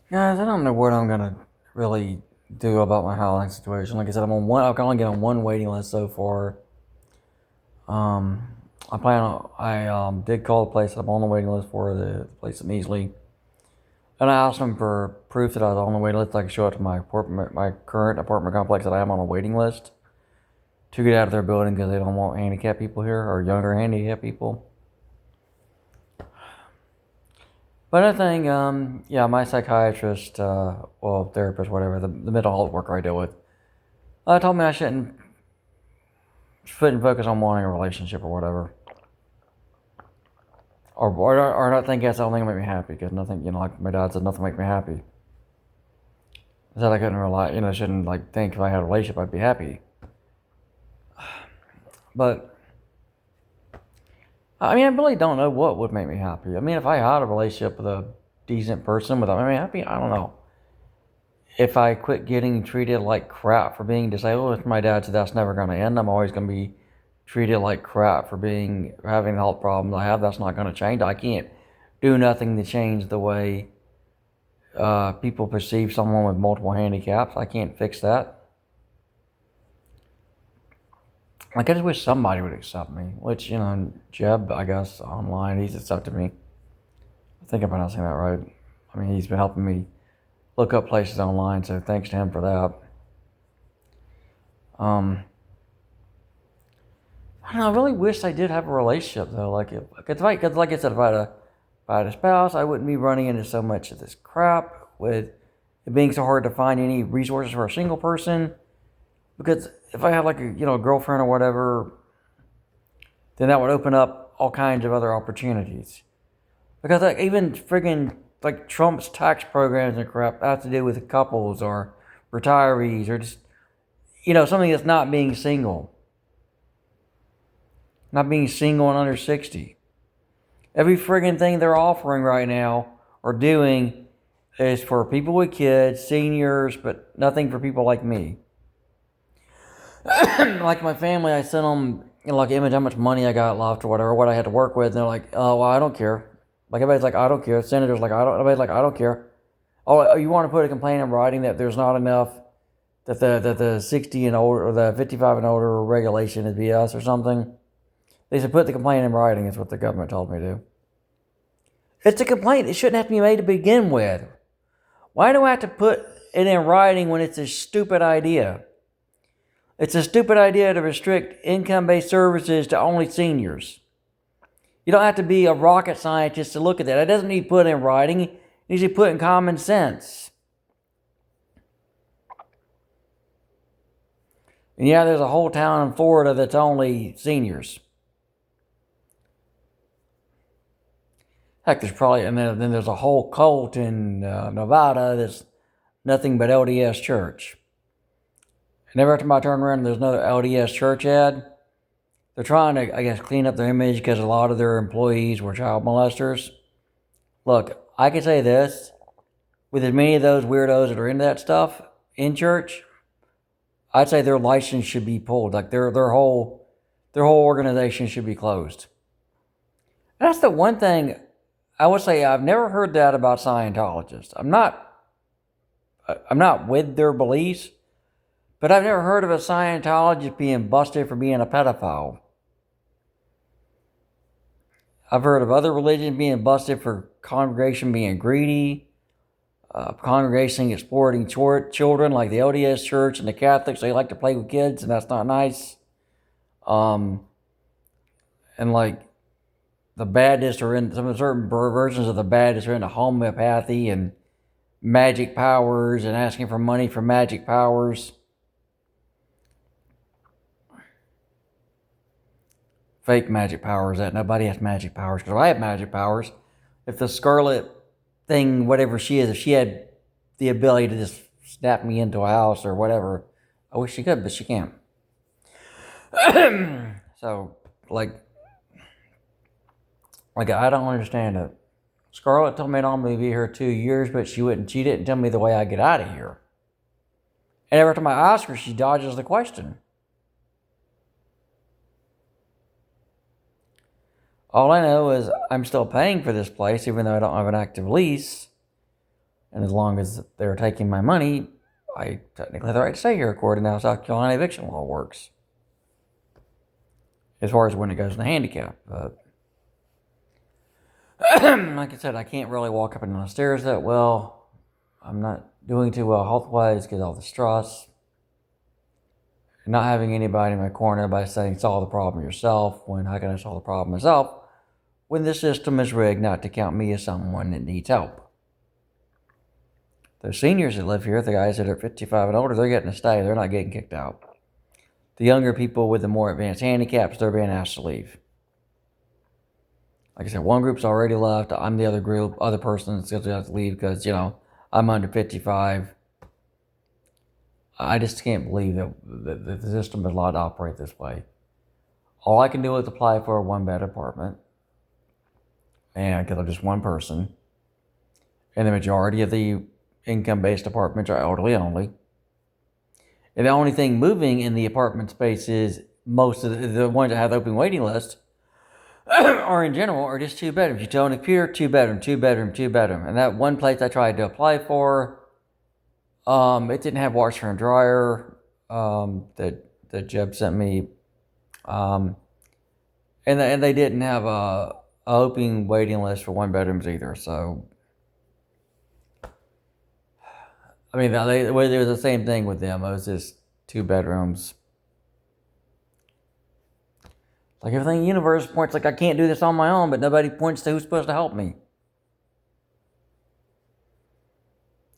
Guys, I don't know what I'm gonna really do about my housing situation. Like I said, I can only get on one waiting list so far. Um, I did call the place that I'm on the waiting list for, the place in Easley, and I asked them for proof that I was on the waiting list. I could show it to my current apartment complex that I am on a waiting list to get out of their building because they don't want handicapped people here or younger handicapped people. But another thing, yeah, my psychiatrist, well, therapist, whatever, the mental health worker I deal with, told me I shouldn't focus on wanting a relationship or whatever, or not think that's the only thing that make me happy. Because nothing, like my dad said, nothing make me happy. I said I couldn't rely, shouldn't like think if I had a relationship I'd be happy. But I mean, I really don't know what would make me happy. I mean, if I had a relationship with a decent person without me happy, I don't know. If I quit getting treated like crap for being disabled, if my dad said that's never going to end, I'm always going to be treated like crap for having the health problems I have. That's not going to change. I can't do nothing to change the way people perceive someone with multiple handicaps. I can't fix that. Like, I just wish somebody would accept me, which, Jeb, I guess, online, he's accepted me. I think I'm pronouncing that right. I mean, he's been helping me look up places online, so thanks to him for that. Um, I don't know, I really wish I did have a relationship, though. Cause like I said, if I had a spouse, I wouldn't be running into so much of this crap with it being so hard to find any resources for a single person. Because if I had like a girlfriend or whatever, then that would open up all kinds of other opportunities. Because like even friggin' like Trump's tax programs and crap have to do with couples or retirees or just something that's not being single and under 60. Every friggin' thing they're offering right now or doing is for people with kids, seniors, but nothing for people like me. Like my family, I sent them like image how much money I got left or whatever, what I had to work with, and they're like, "Oh, well, I don't care." Like everybody's like, "I don't care." Senators like, "I don't." Everybody's like, "I don't care." Oh, you want to put a complaint in writing that there's not enough that the 60 and older or the 55 and older regulation is BS or something. They should put the complaint in writing. Is what the government told me to. It's a complaint. It shouldn't have to be made to begin with. Why do I have to put it in writing when it's a stupid idea? It's a stupid idea to restrict income-based services to only seniors. You don't have to be a rocket scientist to look at that. It doesn't need put in writing. It needs to be put in common sense. And yeah, there's a whole town in Florida that's only seniors. Heck, and then there's a whole cult in Nevada that's nothing but LDS church. And every time I turn around and there's another LDS church ad, they're trying to, I guess, clean up their image because a lot of their employees were child molesters. Look, I can say this, with as many of those weirdos that are into that stuff in church, I'd say their license should be pulled. Like their whole organization should be closed. And that's the one thing I would say I've never heard that about Scientologists. I'm not with their beliefs, but I've never heard of a Scientologist being busted for being a pedophile. I've heard of other religions being busted for congregation being greedy, congregation exploiting children, like the LDS Church and the Catholics. They like to play with kids, and that's not nice. Um, and like the Baptists are in some certain versions of the Baptists are into homeopathy and magic powers and asking for money for magic powers. Fake magic powers that nobody has magic powers. Because I have magic powers. If the Scarlet thing, whatever she is, if she had the ability to just snap me into a house or whatever, I wish she could, but she can't. So, like I don't understand it. Scarlett told me I'd only be here 2 years, but she didn't tell me the way I get out of here. And every time I ask her, she dodges the question. All I know is I'm still paying for this place, even though I don't have an active lease. And as long as they're taking my money, I technically have the right to stay here according to how South Carolina eviction law works. As far as when it goes to the handicap. But like I said, I can't really walk up and down the stairs that well. I'm not doing too well health-wise because of all the stress. Not having anybody in my corner by saying solve the problem yourself, when how can I solve the problem myself when the system is rigged not to count me as someone that needs help. The seniors that live here, the guys that are 55 and older, they're getting to stay. They're not getting kicked out. The younger people with the more advanced handicaps, they're being asked to leave. Like I said, one group's already left. I'm the other person that's going to have to leave because, you know, I'm under 55. I just can't believe that the system is allowed to operate this way. All I can do is apply for a one-bed apartment, and because I'm just one person, and the majority of the income-based apartments are elderly only. And the only thing moving in the apartment space is most of the ones that have open waiting lists are in general are just 2 bedrooms. Utility computer, 2 bedroom, 2 bedroom, 2 bedroom. And that one place I tried to apply for, it didn't have washer and dryer that Jeb sent me, and they didn't have a open waiting list for 1 bedrooms either. So, I mean, it was the same thing with them. It was just 2 bedrooms. Like everything in the universe points like I can't do this on my own, but nobody points to who's supposed to help me.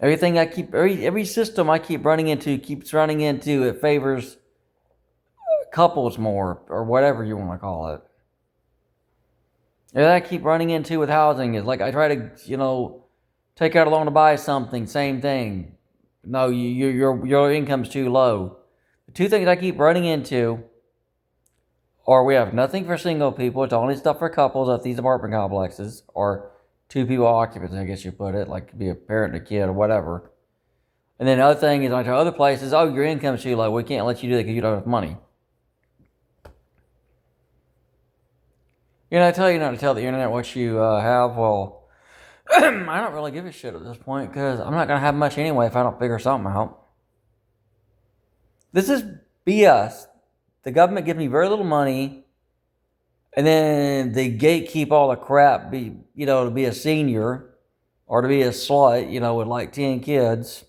Every system I keep running into it favors couples more, or whatever you want to call it. And I keep running into with housing is like I try to, you know, take out a loan to buy something, same thing. No, your income's too low. The 2 things I keep running into are we have nothing for single people. It's only stuff for couples at these apartment complexes, or 2 people occupants, I guess you put it, like be a parent and a kid or whatever. And then the other thing is, like to other places, oh, your income's too low. We can't let you do that because you don't have money. You know, I tell you not to tell the internet what you have. Well, I don't really give a shit at this point because I'm not going to have much anyway if I don't figure something out. This is BS. The government gives me very little money, and then they gatekeep all the crap, to be a senior or to be a slut, with like 10 kids.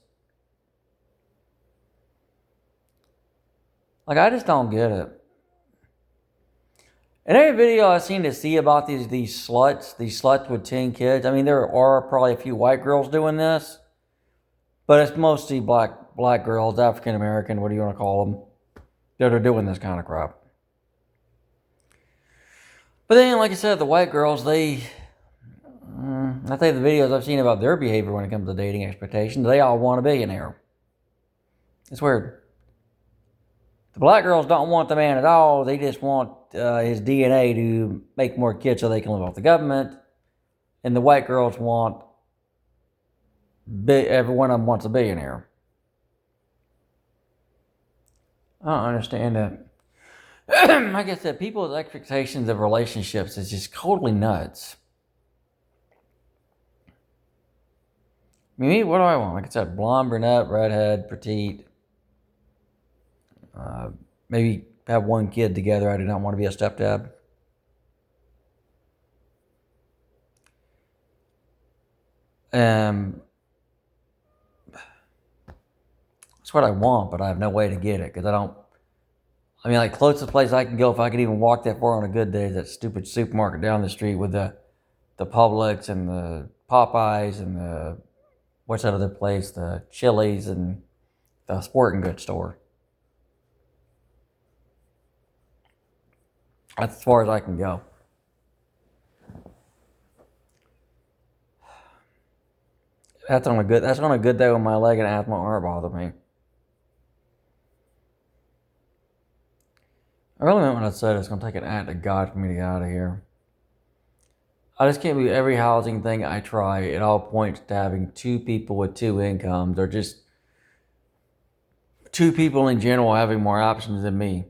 Like, I just don't get it. In every video I've seen to see about these sluts with 10 kids, I mean, there are probably a few white girls doing this, but it's mostly black girls, African American, what do you want to call them, that are doing this kind of crap. But then, like I said, the white girls, I think the videos I've seen about their behavior when it comes to dating expectations, they all want a billionaire. It's weird. The black girls don't want the man at all. They just want his DNA to make more kids so they can live off the government. And the white girls want, every one of them wants a billionaire. I don't understand that. Like I said, people's expectations of relationships is just totally nuts. I mean, what do I want? Like I said, blonde, brunette, redhead, petite. Maybe have 1 kid together. I do not want to be a stepdad. That's what I want, but I have no way to get it because like closest place I can go, if I could even walk that far on a good day, is that stupid supermarket down the street with the Publix and the Popeyes and what's that other place, the Chili's and the sporting goods store. That's as far as I can go. That's on a good day when my leg and half my arm bother me. I really meant when I said it's going to take an act of God for me to get out of here. I just can't believe every housing thing I try, it all points to having 2 people with 2 incomes, or just 2 people in general having more options than me.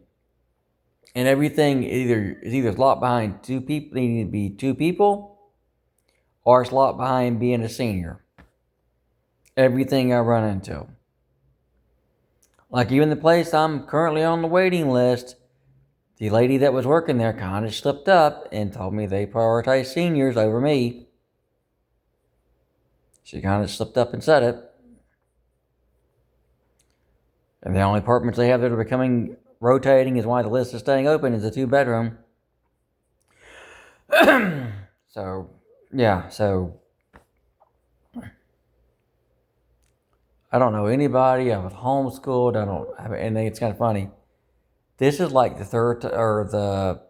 And everything is either locked behind 2 people, needing to be 2 people, or it's locked behind being a senior. everything I run into. Like even the place I'm currently on the waiting list, the lady that was working there kind of slipped up and told me they prioritize seniors over me. She kind of slipped up and said it. And the only apartments they have that are becoming rotating is why the list is staying open is a 2-bedroom. So, yeah, so I don't know anybody. I was homeschooled. And it's kind of funny. This is like the third or the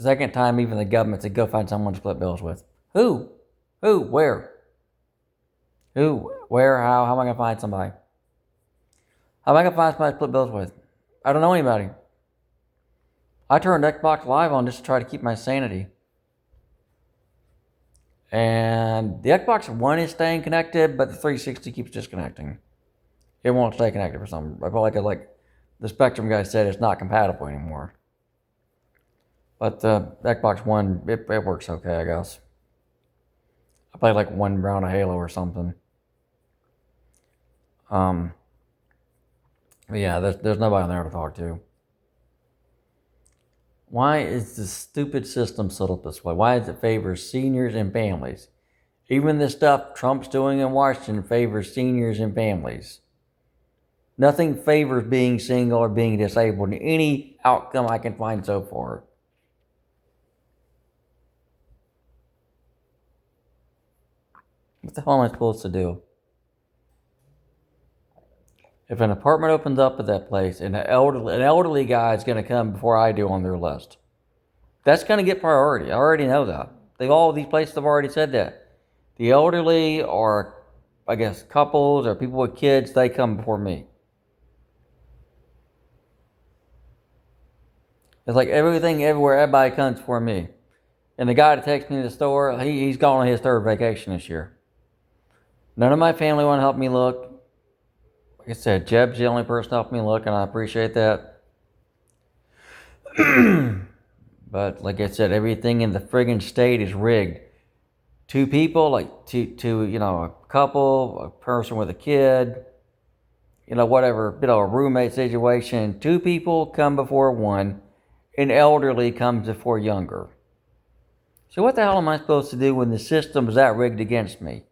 second time even the government said go find someone to split bills with. Who? Where? Who? Where? How am I going to find somebody? How am I going to find somebody to split bills with? I don't know anybody. I turned Xbox Live on just to try to keep my sanity. And the Xbox One is staying connected, but the 360 keeps disconnecting. It won't stay connected for some. I feel like the Spectrum guy said it's not compatible anymore. But the Xbox One, it works okay, I guess. I played like one round of Halo or something. But yeah, there's nobody there to talk to. Why is this stupid system set up this way? Why does it favor seniors and families? Even the stuff Trump's doing in Washington favors seniors and families. Nothing favors being single or being disabled in any outcome I can find so far. What the hell am I supposed to do? If an apartment opens up at that place and an elderly guy is going to come before I do on their list, that's going to get priority. I already know that. All these places have already said that. The elderly or, I guess, couples or people with kids, they come before me. It's like everything, everywhere, everybody comes before me. And the guy that takes me to the store, he's gone on his third vacation this year. None of my family want to help me look. Like I said, Jeb's the only person to help me look, and I appreciate that. But like I said, everything in the friggin' state is rigged. 2 people, like two, a couple, a person with a kid, whatever, a roommate situation. 2 people come before one, and elderly comes before younger. So what the hell am I supposed to do when the system is that rigged against me?